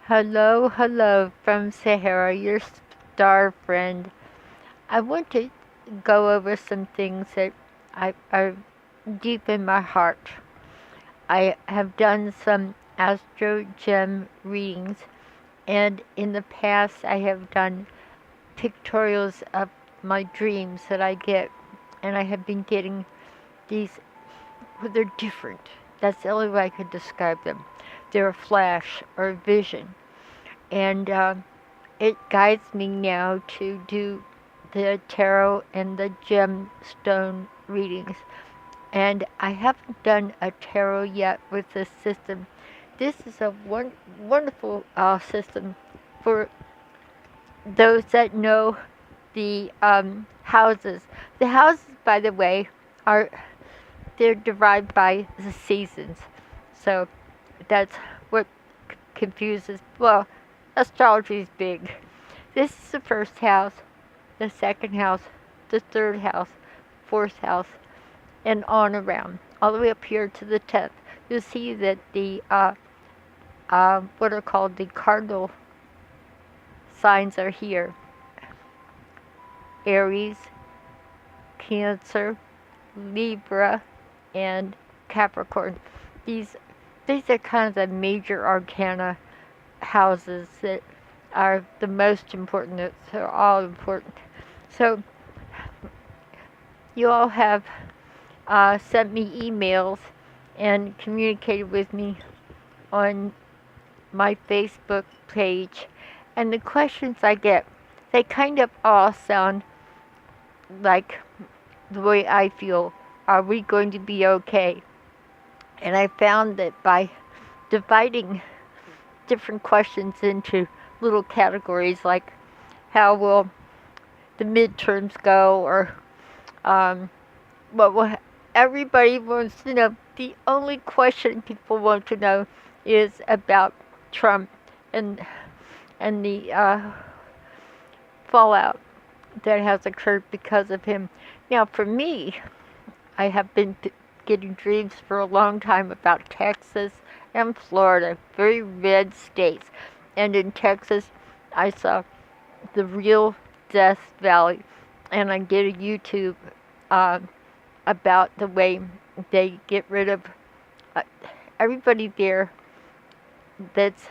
Hello, hello from Sahara, your star friend. I want to go over some things that are deep in my heart. I have done some Astro Gem readings, and in the past, I have done pictorials of my dreams that I get, and I have been getting these, well, they're different. That's the only way I could describe them. They're a flash or a vision. And it guides me now to do the tarot and the gemstone readings. And I haven't done a tarot yet with this system. This is a wonderful system for those that know the houses. The houses, by the way, are they're derived by the seasons. So that's what confuses. Well, astrology is big. This is the first house, the second house, the third house, fourth house, and on around, all the way up here to the 10th. You'll see that the what are called the cardinal signs are here: Aries, Cancer, Libra, and Capricorn. These these are kind of the major arcana houses that are the most important. They're all important. So you all have sent me emails and communicated with me on my Facebook page, and the questions I get, they kind of all sound like the way I feel. Are we going to be okay? And I found that by dividing different questions into little categories, like how will the midterms go, or what will everybody wants to know. The only question people want to know is about Trump and the fallout that has occurred because of him. Now, for me, I have been getting dreams for a long time about Texas and Florida, very red states. And in Texas, I saw the real Death Valley, and I did a YouTube uh, about the way they get rid of uh, everybody there that's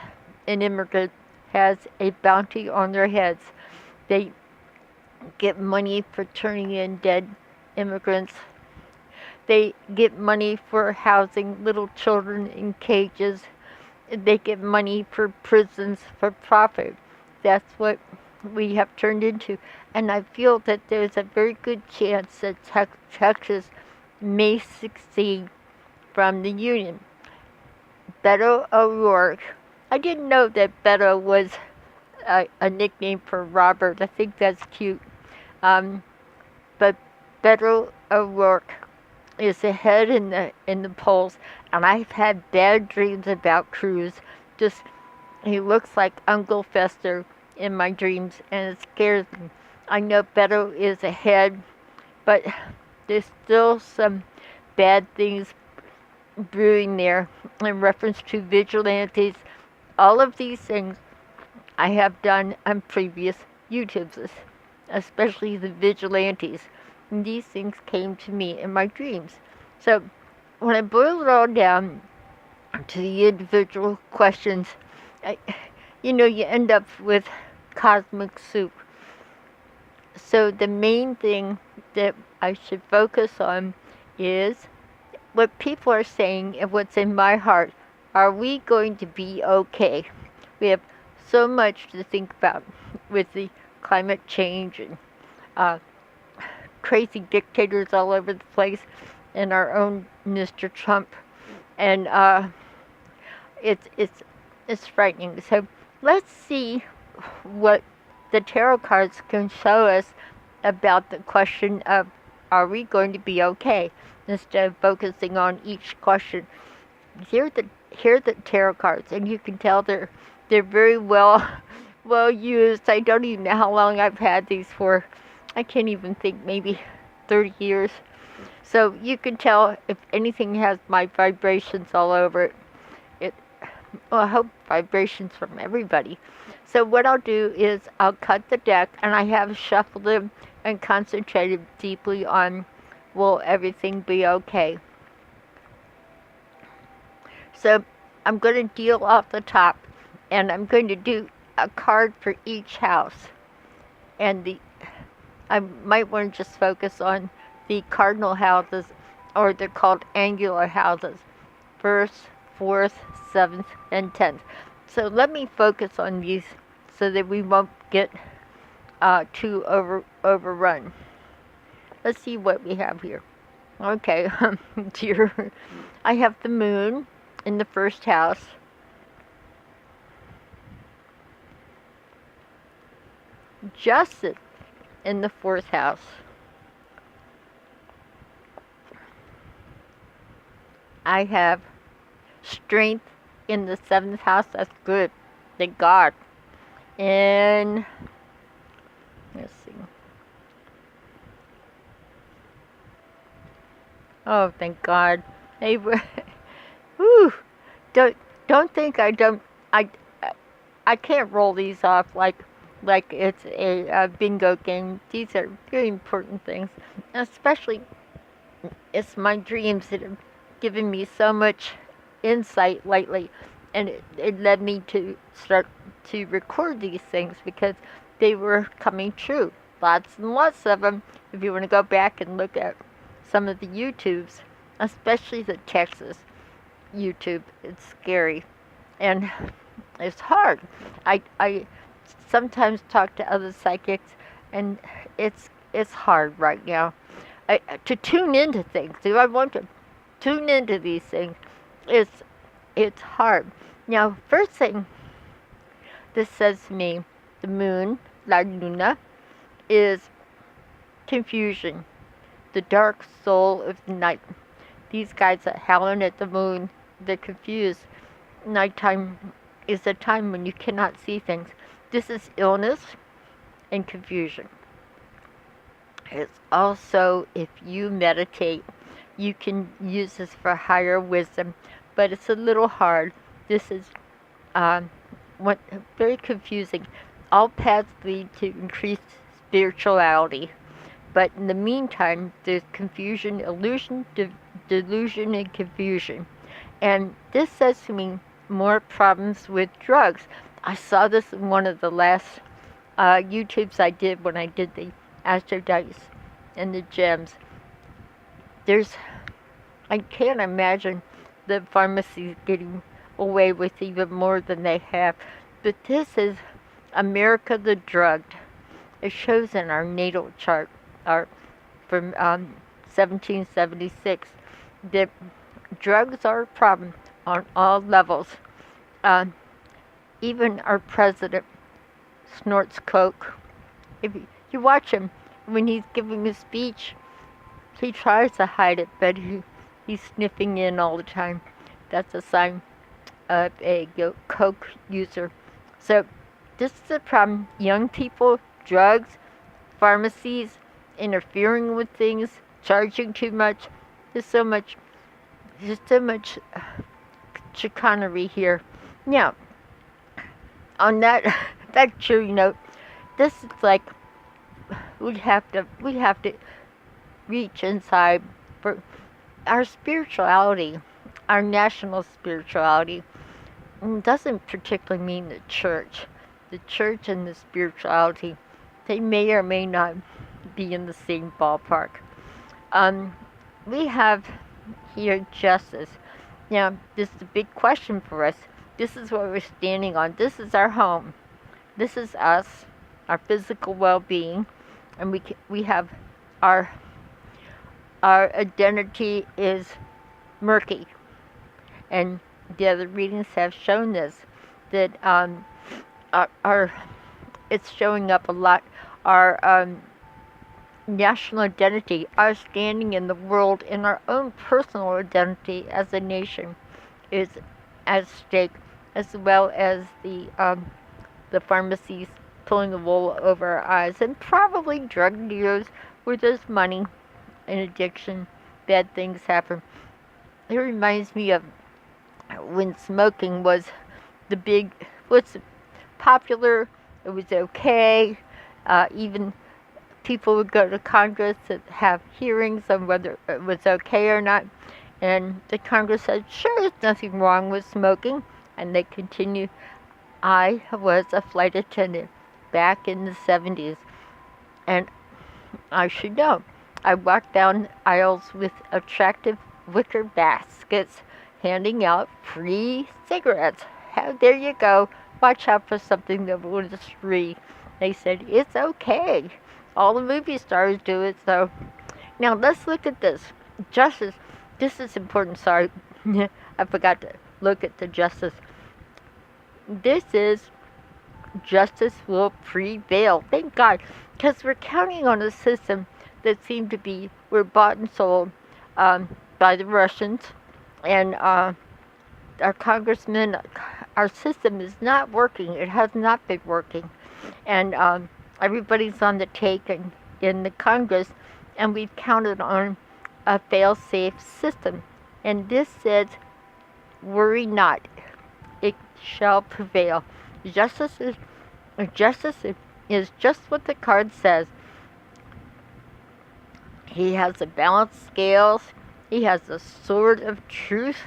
an immigrant has a bounty on their heads. They get money for turning in dead immigrants. They get money for housing little children in cages. They get money for prisons for profit. That's what we have turned into. And I feel that there's a very good chance that Texas may succeed from the Union. Beto O'Rourke. I didn't know that Beto was a nickname for Robert. I think that's cute. Um, but Beto O'Rourke is ahead in the polls, and I've had bad dreams about Cruz. Just he looks like Uncle Fester in my dreams, and it scares me. I know Beto is ahead, but there's still some bad things brewing there in reference to vigilantes. All of these things I have done on previous YouTubes, especially the vigilantes. And these things came to me in my dreams. So when I boil it all down to the individual questions, you end up with cosmic soup. So the main thing that I should focus on is what people are saying and what's in my heart. Are we going to be okay? We have so much to think about with the climate change and crazy dictators all over the place, and our own Mr. Trump, and it's frightening. So let's see what the tarot cards can show us about the question of are we going to be okay, instead of focusing on each question. Here are the tarot cards, and you can tell they're very well used. I don't even know how long I've had these for. I can't even think, maybe 30 years. So you can tell if anything has my vibrations all over it. well, I hope vibrations from everybody. So what I'll do is I'll cut the deck, and I have shuffled them and concentrated deeply on, will everything be okay? So I'm going to deal off the top, and I'm going to do a card for each house. And I might want to just focus on the cardinal houses, or they're called angular houses, 1st, 4th, 7th, and 10th. So let me focus on these so that we won't get too overrun. Let's see what we have here. Okay, dear, I have the moon in the first house. Justice in the 4th house. I have strength in the 7th house. That's good. Thank God. And let's see. Oh, thank God. Hey, whew. Don't think I don't. I can't roll these off like it's a bingo game. These are very important things, especially it's my dreams that have given me so much insight lately, and it led me to start to record these things because they were coming true. Lots and lots of them. If you want to go back and look at some of the YouTubes, especially the Texas YouTube, it's scary and it's hard. I sometimes talk to other psychics, and it's hard right now. To tune into things. If I want to tune into these things, it's hard. Now, first thing this says to me, the moon, la luna, is confusion, the dark soul of the night. These guys are howling at the moon, they're confused. Nighttime is a time when you cannot see things. This is illness and confusion. It's also, if you meditate, you can use this for higher wisdom, but it's a little hard. This is very confusing. All paths lead to increased spirituality, but in the meantime, there's confusion, illusion, delusion, and confusion. And this says to me more problems with drugs. I saw this in one of the last YouTubes I did when I did the Astro Dice and the gems. I can't imagine the pharmacies getting away with even more than they have. But this is America the Drugged. It shows in our natal chart, from 1776, that drugs are a problem on all levels. Even our president snorts coke. If you watch him when he's giving a speech, he tries to hide it, but he's sniffing in all the time. That's a sign of a coke user. So this is a problem. Young people, drugs, pharmacies, interfering with things, charging too much. There's so much chicanery here. Now, on that that cheery note, this is like we have to reach inside for our spirituality, our national spirituality. Doesn't particularly mean the church. The church and the spirituality, they may or may not be in the same ballpark. We have here justice. Now, this is a big question for us. This is what we're standing on. This is our home. This is us, our physical well-being, and we have our identity is murky, and the other readings have shown this, that it's showing up a lot. Our national identity, our standing in the world, and our own personal identity as a nation is at stake, as well as the pharmacies pulling the wool over our eyes, and probably drug dealers where there's money and addiction, bad things happen. It reminds me of when smoking was popular. It was okay. Even people would go to Congress to have hearings on whether it was okay or not. And the Congress said, sure, there's nothing wrong with smoking. And they continued. I was a flight attendant back in the 70s, and I should know. I walked down aisles with attractive wicker baskets handing out free cigarettes. There you go. Watch out for something that was free. They said, it's okay. All the movie stars do it, so. Now let's look at this. Justice. This is important, sorry. I forgot to look at the justice. This is justice will prevail. Thank God. Because we're counting on a system that seemed to be, we're bought and sold by the Russians. And our congressmen, our system is not working. It has not been working. And everybody's on the take in the Congress. And we've counted on a fail-safe system. And this says, worry not. It shall prevail. Justice is just what the card says. He has the balanced scales. He has the sword of truth.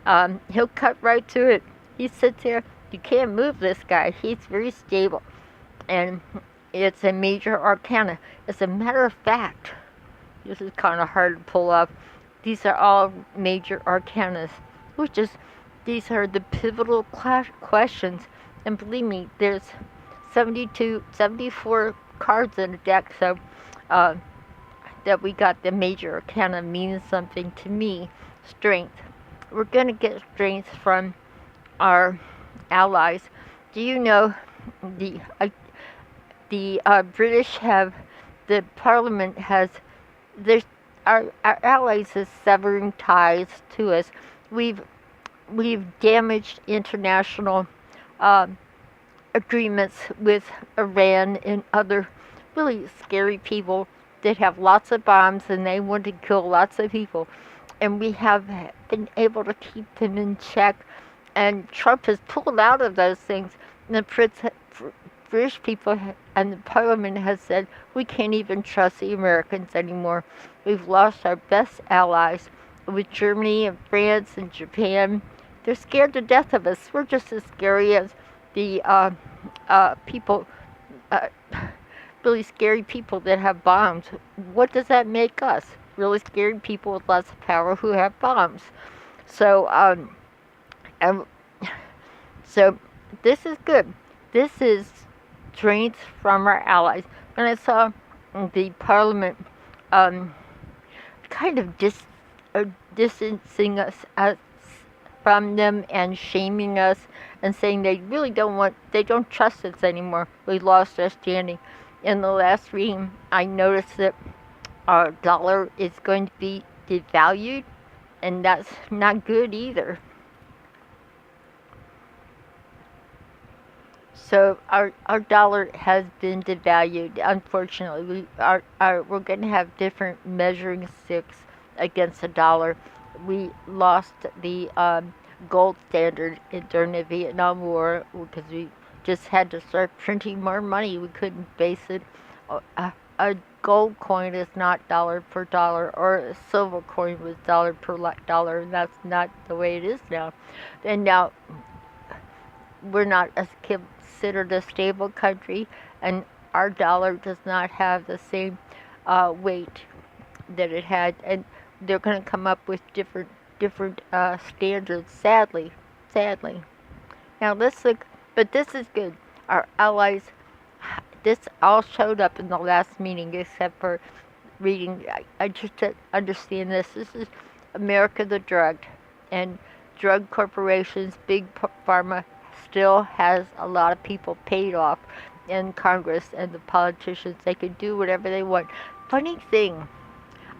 He'll cut right to it. He sits there. You can't move this guy. He's very stable. And it's a major arcana. As a matter of fact, this is kind of hard to pull off. These are all major arcanas, these are the pivotal questions. And believe me, there's 74 cards in a deck, so that we got the major arcana means something to me. Strength. We're going to get strength from our allies. Do you know the British have, the Parliament has, our allies is severing ties to us. We've damaged international agreements with Iran and other really scary people that have lots of bombs and they want to kill lots of people. And we have been able to keep them in check. And Trump has pulled out of those things. And the British people and the Parliament has said, we can't even trust the Americans anymore. We've lost our best allies with Germany and France and Japan. They're scared to death of us. We're just as scary as the people, really scary people that have bombs. What does that make us? Really scary people with lots of power who have bombs. So, so this is good. This is strength from our allies. And I saw the Parliament kind of distancing us from them and shaming us and saying they really they don't trust us anymore. We lost our standing. In the last reading, I noticed that our dollar is going to be devalued, and that's not good either. So our dollar has been devalued. Unfortunately, we're going to have different measuring sticks against the dollar. We lost the gold standard during the Vietnam War because we just had to start printing more money. We couldn't base it. A gold coin is not dollar per dollar, or a silver coin was dollar per dollar, and that's not the way it is now. And now we're not considered a stable country, and our dollar does not have the same weight that it had, and they're going to come up with different standards. Sadly. Now let's look. But this is good. Our allies. This all showed up in the last meeting, except for reading. I just understand this. This is America the drugged, and drug corporations, big pharma, still has a lot of people paid off in Congress, and the politicians, they can do whatever they want. Funny thing,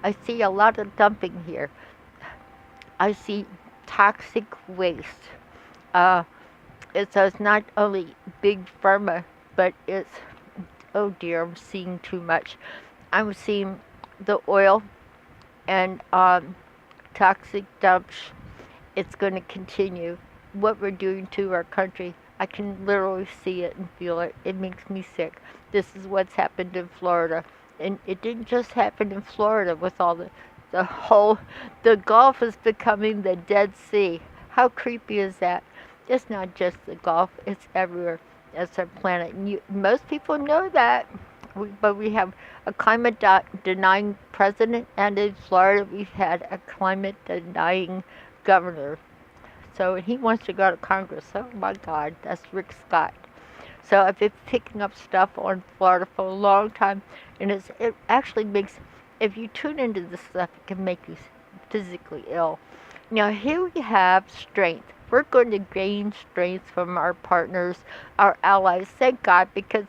I see a lot of dumping here. I see toxic waste. It's not only big pharma, but it's, oh dear, I'm seeing too much. I'm seeing the oil and toxic dumps it's going to continue. What we're doing to our country, I can literally see it and feel it. It makes me sick. This is what's happened in Florida. And it didn't just happen in Florida with all the Gulf is becoming the Dead Sea. How creepy is that? It's not just the Gulf, it's everywhere. It's our planet. And most people know that. But we have a climate denying president, and in Florida we've had a climate denying governor. So he wants to go to Congress. Oh my God, that's Rick Scott. So I've been picking up stuff on Florida for a long time, and it actually makes, if you tune into this stuff, it can make you physically ill. Now here we have strength. We're going to gain strength from our partners, our allies. Thank God, because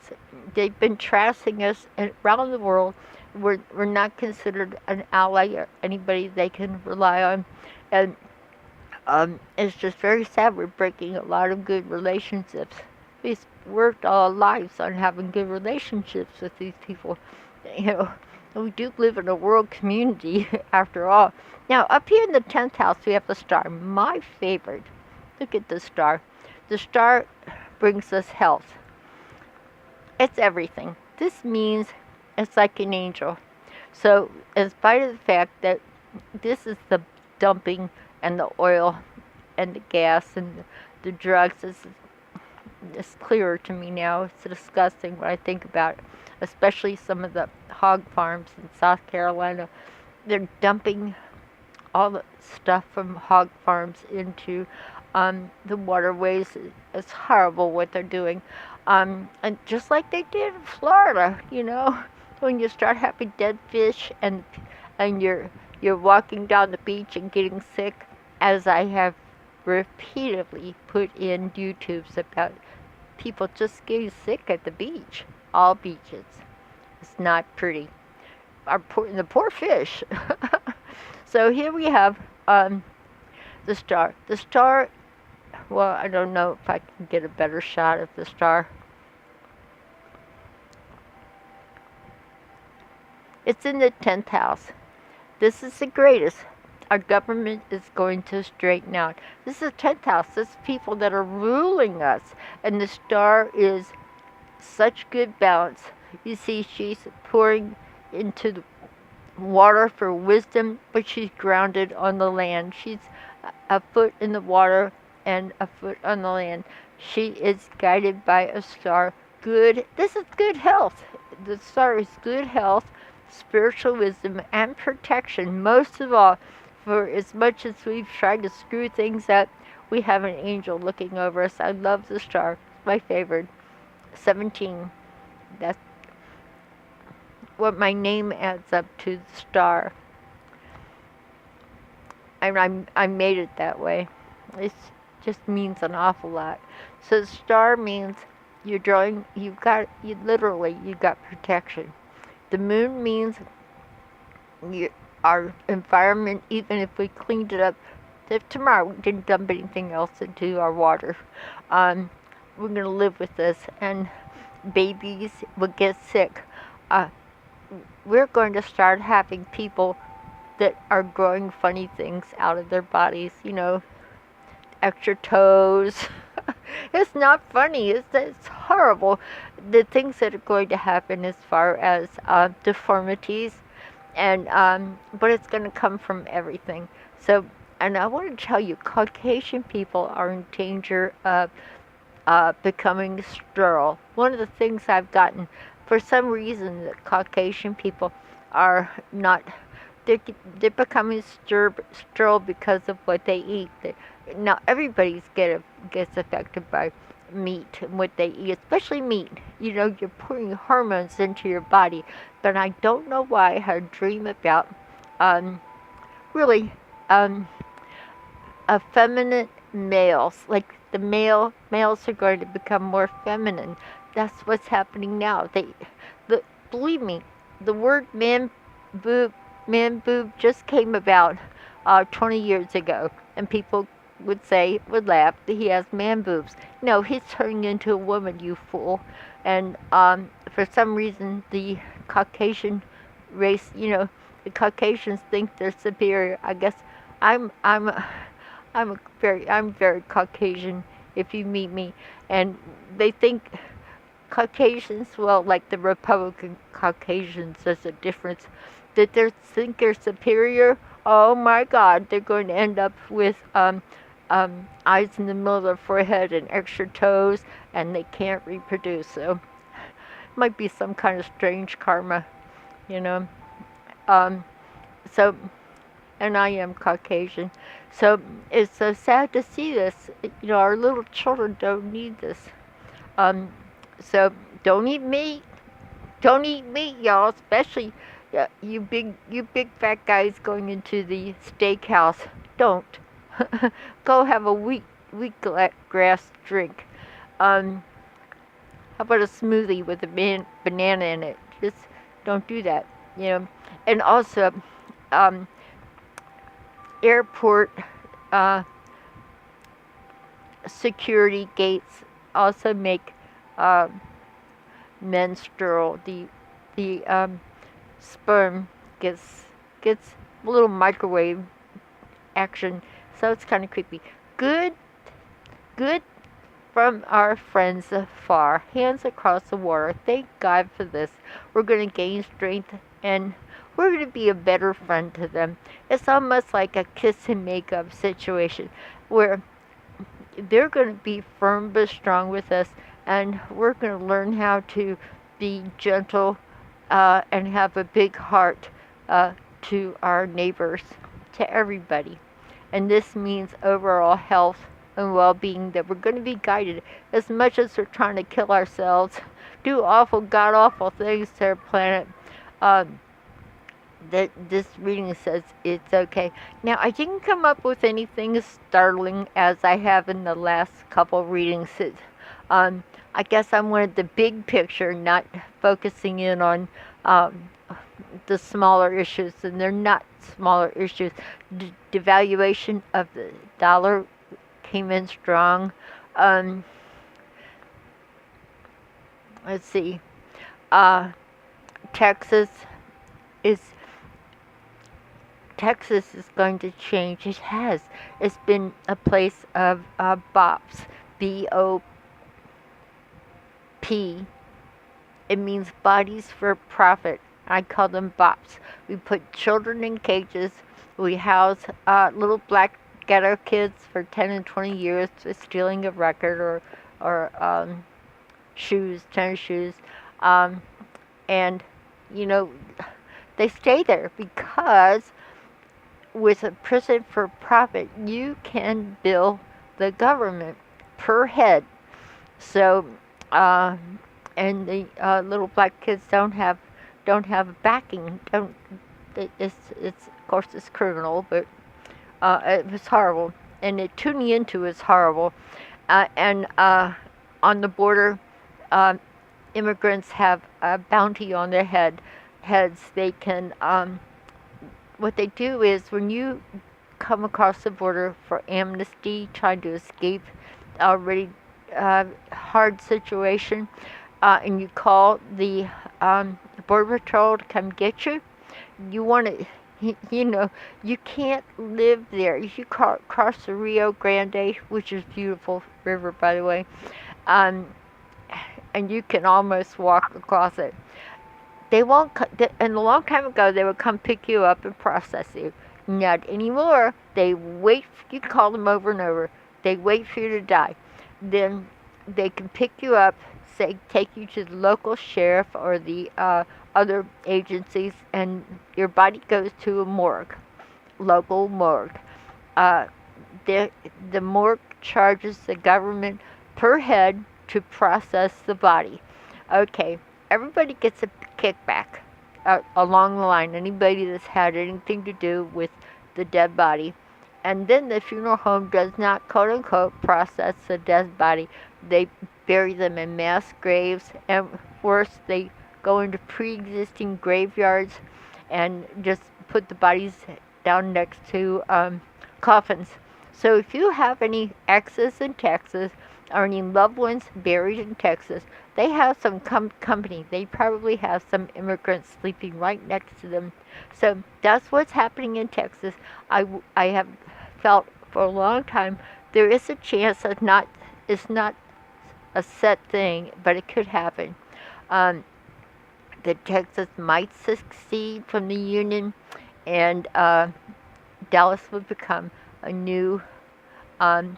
they've been trashing us around the world. We're not considered an ally or anybody they can rely on, and it's just very sad. We're breaking a lot of good relationships. We've worked all our lives on having good relationships with these people. You know, we do live in a world community after all. Now, up here in the 10th house, we have the star. My favorite. Look at the star. The star brings us health. It's everything. This means it's like an angel. So, in spite of the fact that this is the dumping and the oil and the gas and the drugs, it's clearer to me now. It's disgusting when I think about it, especially some of the hog farms in South Carolina. They're dumping all the stuff from hog farms into the waterways. It's horrible what they're doing. And just like they did in Florida, when you start having dead fish and you're walking down the beach and getting sick, as I have repeatedly put in YouTubes about people just getting sick at the beach. All beaches. It's not pretty. The poor fish. So here we have the star. The star, well, I don't know if I can get a better shot of the star. It's in the 10th house. This is the greatest. Our government is going to straighten out. This is the 10th house. This is people that are ruling us. And the star is such good balance. You see, she's pouring into the water for wisdom, but she's grounded on the land. She's a foot in the water and a foot on the land. She is guided by a star. This is good health. The star is good health, spiritual wisdom, and protection. Most of all, for as much as we've tried to screw things up, we have an angel looking over us. I love the star. It's my favorite. 17. That's what my name adds up to, the star. And I made it that way. It just means an awful lot. So the star means you got protection. The moon means our environment, even if we cleaned it up, if tomorrow we didn't dump anything else into our water, we're going to live with this. And babies will get sick. We're going to start having people that are growing funny things out of their bodies, extra toes. It's not funny. It's horrible. The things that are going to happen as far as deformities, and but it's going to come from everything. So, and I want to tell you, Caucasian people are in danger of becoming sterile. One of the things I've gotten, for some reason, that Caucasian people are not. They're becoming sterile because of what they eat. Now everybody gets affected by meat and what they eat, especially meat. You're putting hormones into your body. But I don't know why I had a dream about really effeminate males. Like the males are going to become more feminine. That's what's happening now. Believe me, the word man boob just came about 20 years ago, and people would laugh that he has man boobs. No, he's turning into a woman, you fool. And for some reason, the Caucasian race, the Caucasians think they're superior. I guess I'm I'm very Caucasian if you meet me, and they think Caucasians, well, like the Republican Caucasians, there's a difference. That they think they're superior. Oh my God, they're going to end up with eyes in the middle of their forehead and extra toes, and they can't reproduce. So it might be some kind of strange karma, you know. Um, so, and I am Caucasian. So it's so sad to see this. You know, our little children don't need this. Um, so don't eat meat. Don't eat meat, y'all. Especially you big fat guys going into the steakhouse. Don't. Go have a wheatgrass drink. How about a smoothie with a banana in it? Just don't do that. You know. And also, um, airport uh, security gates also make uh, menstrual. The sperm gets a little microwave action, so it's kind of creepy. Good from our friends afar, hands across the water. Thank God for this. We're going to gain strength and we're going to be a better friend to them. It's almost like a kiss and makeup situation where they're going to be firm but strong with us, and we're going to learn how to be gentle and have a big heart to our neighbors, to everybody. And this means overall health and well-being, that we're going to be guided as much as we're trying to kill ourselves, do awful, god-awful things to our planet. That this reading says it's okay. Now, I didn't come up with anything as startling as I have in the last couple readings. I guess I wanted the big picture, not focusing in on the smaller issues, and they're not smaller issues. Devaluation of the dollar came in strong. Let's see. Texas is Texas is going to change. It has. It's been a place of BOPs. BOP. It means bodies for profit. I call them BOPs. We put children in cages. We house little black ghetto kids for 10 and 20 years for stealing a record or shoes, tennis shoes. And, you know, they stay there because with a prison for profit, you can bill the government per head. So, and the little black kids don't have backing. It's of course it's criminal, but it was horrible, and tuning into is horrible. And on the border, immigrants have a bounty on their heads. They can. What they do is when you come across the border for amnesty, trying to escape already hard situation, and you call the border patrol to come get you, you want to, you know, you can't live there. If you cross the Rio Grande, which is a beautiful river, by the way, and you can almost walk across it. They won't, and a long time ago, they would come pick you up and process you. Not anymore. They wait, you call them over and over. They wait for you to die. Then they can pick you up, say, take you to the local sheriff or the other agencies, and your body goes to a morgue, local morgue. The morgue charges the government per head to process the body. Okay, everybody gets a kickback along the line, anybody that's had anything to do with the dead body. And then the funeral home does not, quote unquote, process the dead body. They bury them in mass graves, and worse, they go into pre-existing graveyards and just put the bodies down next to coffins. So if you have any exes in Texas or any loved ones buried in Texas, they have some company. They probably have some immigrants sleeping right next to them. So that's what's happening in Texas. I have felt for a long time. There is a chance that it's not a set thing, but it could happen. Um, that Texas might secede from the Union, and Dallas would become a new um,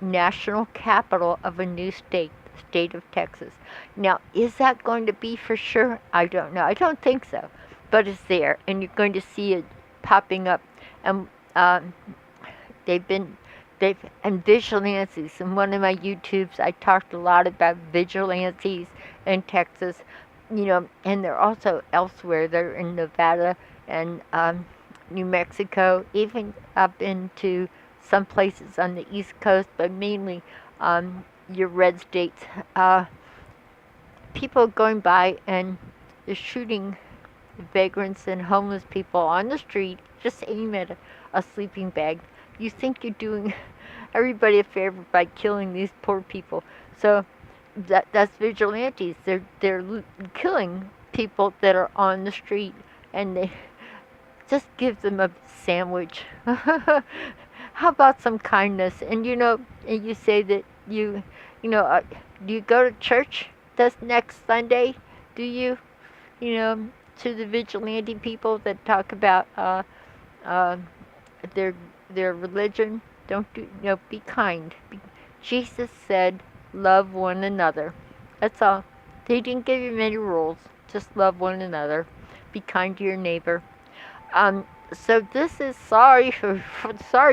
national capital of a new state, the state of Texas. Now, is that going to be for sure? I don't know. I don't think so, but it's there, and you're going to see it popping up. And they've been they've and vigilantes. In one of my YouTubes, I talked a lot about vigilantes in Texas, and they're also elsewhere. They're in Nevada and New Mexico, even up into some places on the East Coast, but mainly your red states. People going by and they're shooting vagrants and homeless people on the street, just aim at a sleeping bag. You think you're doing everybody a favor by killing these poor people. So that's vigilantes. They're killing people that are on the street, and they just give them a sandwich. How about some kindness? And and you say that do you go to church this next Sunday? Do you? You know, to the vigilante people that talk about uh, their their religion. Don't do be kind. Jesus said, "Love one another." That's all. He didn't give you many rules. Just love one another. Be kind to your neighbor. So this is sorry,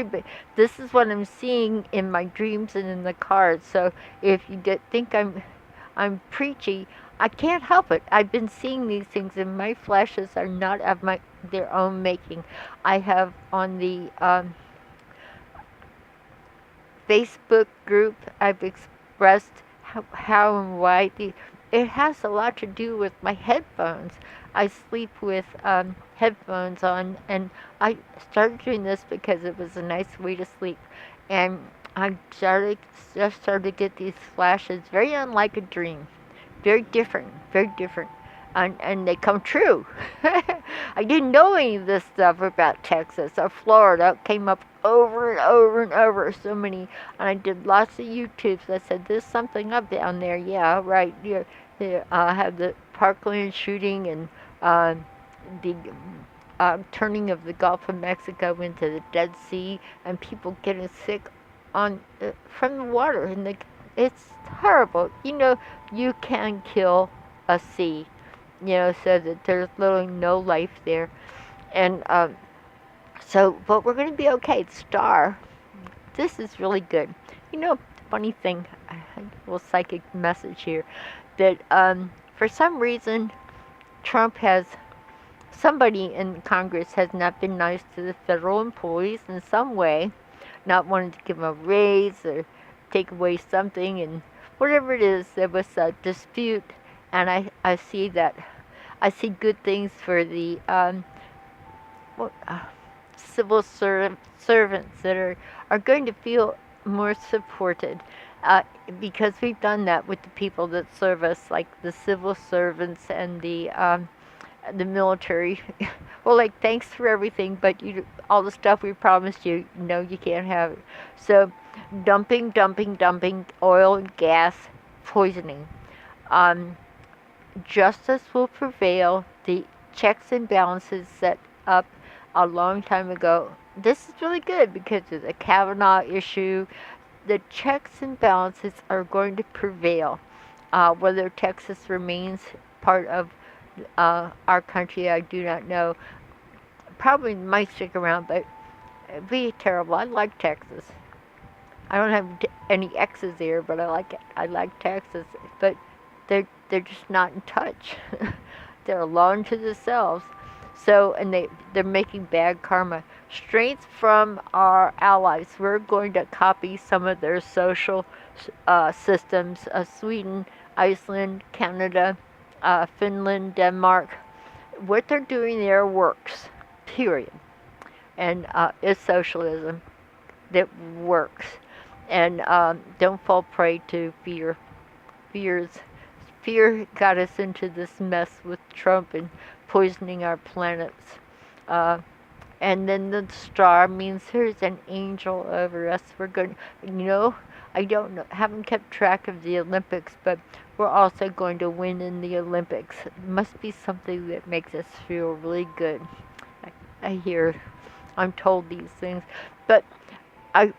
but this is what I'm seeing in my dreams and in the cards. So if you think I'm preachy, I can't help it. I've been seeing these things, and my flashes are not of their own making. I have on the Facebook group, I've expressed how and why. It has a lot to do with my headphones. I sleep with headphones on, and I started doing this because it was a nice way to sleep. And I just started to get these flashes, very unlike a dream, very different, very different. And they come true. I didn't know any of this stuff about Texas or Florida. It came up over and over and over, so many. And I did lots of YouTubes. I said, there's something up down there. Yeah, right. Have the Parkland shooting and the turning of the Gulf of Mexico into the Dead Sea, and people getting sick from the water. And it's horrible. You can kill a sea, so that there's literally no life there. And but we're going to be okay. The star, this is really good. Funny thing, a little psychic message here, that for some reason, somebody in Congress has not been nice to the federal employees in some way, not wanting to give them a raise or take away something, and whatever it is, there was a dispute, and I see good things for the civil servants that are going to feel more supported, because we've done that with the people that serve us, like the civil servants and the military. Well, like, thanks for everything, but all the stuff we promised you, no, you can't have it. So dumping oil and gas, poisoning. Justice will prevail. The checks and balances set up a long time ago. This is really good because of the Kavanaugh issue. The checks and balances are going to prevail. Whether Texas remains part of our country, I do not know. Probably might stick around, but it'd be terrible. I like Texas. I don't have any exes there, but I like it. I like Texas, but they're just not in touch. They're alone to themselves. So, and they're making bad karma. Strength from our allies. We're going to copy some of their social systems. Sweden, Iceland, Canada, Finland, Denmark. What they're doing there works. Period. And it's socialism that works. And don't fall prey to fear. Fear got us into this mess with Trump and poisoning our planets. And then the star means there's an angel over us. We're going, I don't know, haven't kept track of the Olympics, but we're also going to win in the Olympics. It must be something that makes us feel really good. I hear, I'm told these things, but I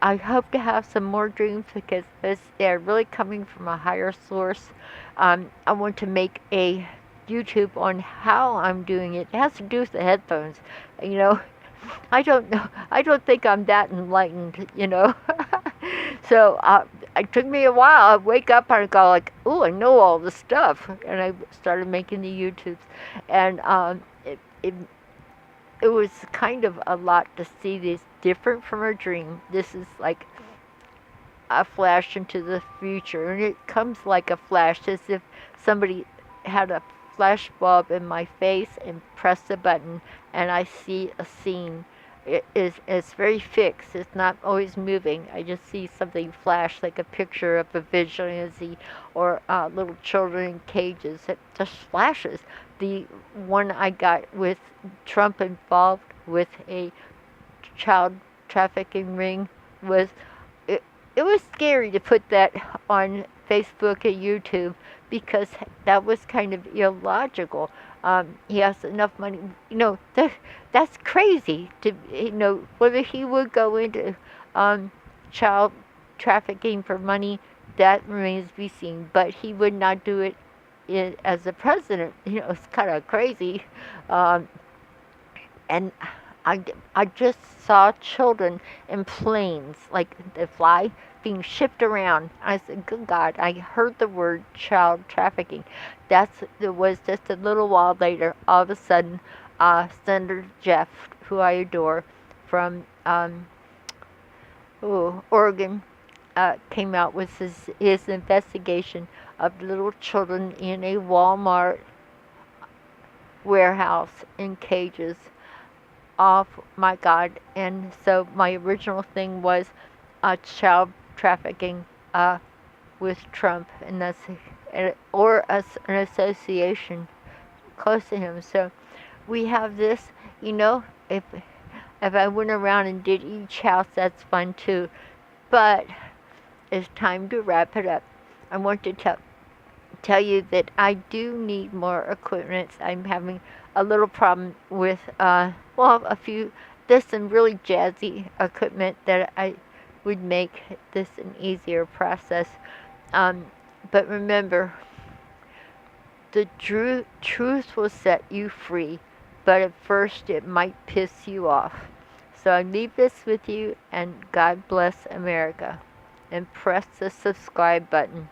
hope to have some more dreams because they're really coming from a higher source. I want to make a YouTube on how I'm doing it. It has to do with the headphones. You know, I don't know. I don't think I'm that enlightened. So it took me a while. I wake up and I go like, "Oh, I know all this stuff," and I started making the YouTubes, and it was kind of a lot to see this different from a dream. This is like a flash into the future, and it comes like a flash, as if somebody had a flash bulb in my face and pressed a button, and I see a scene. It's very fixed. It's not always moving. I just see something flash, like a picture of a vigilante or little children in cages. It just flashes. The one I got with Trump involved with a child trafficking ring was it, it was scary to put that on Facebook and YouTube because that was kind of illogical. He has enough money, that's crazy to, whether he would go into child trafficking for money, that remains to be seen, but he would not do it as a president. It's kind of crazy. Um, and I just saw children in planes, like they fly, being shipped around. I said, "Good God!" I heard the word child trafficking. It was just a little while later. All of a sudden, Senator Jeff, who I adore, from Oregon, came out with his investigation of little children in a Walmart warehouse in cages. Oh my God. And so my original thing was child trafficking with Trump, and that's or an association close to him. So we have this, if I went around and did each house, that's fun too. But it's time to wrap it up. I want to tell you that I do need more equipment. I'm having a little problem with, there's some really jazzy equipment that I would make this an easier process. But remember, the truth will set you free, but at first it might piss you off. So I leave this with you, and God bless America. And press the subscribe button.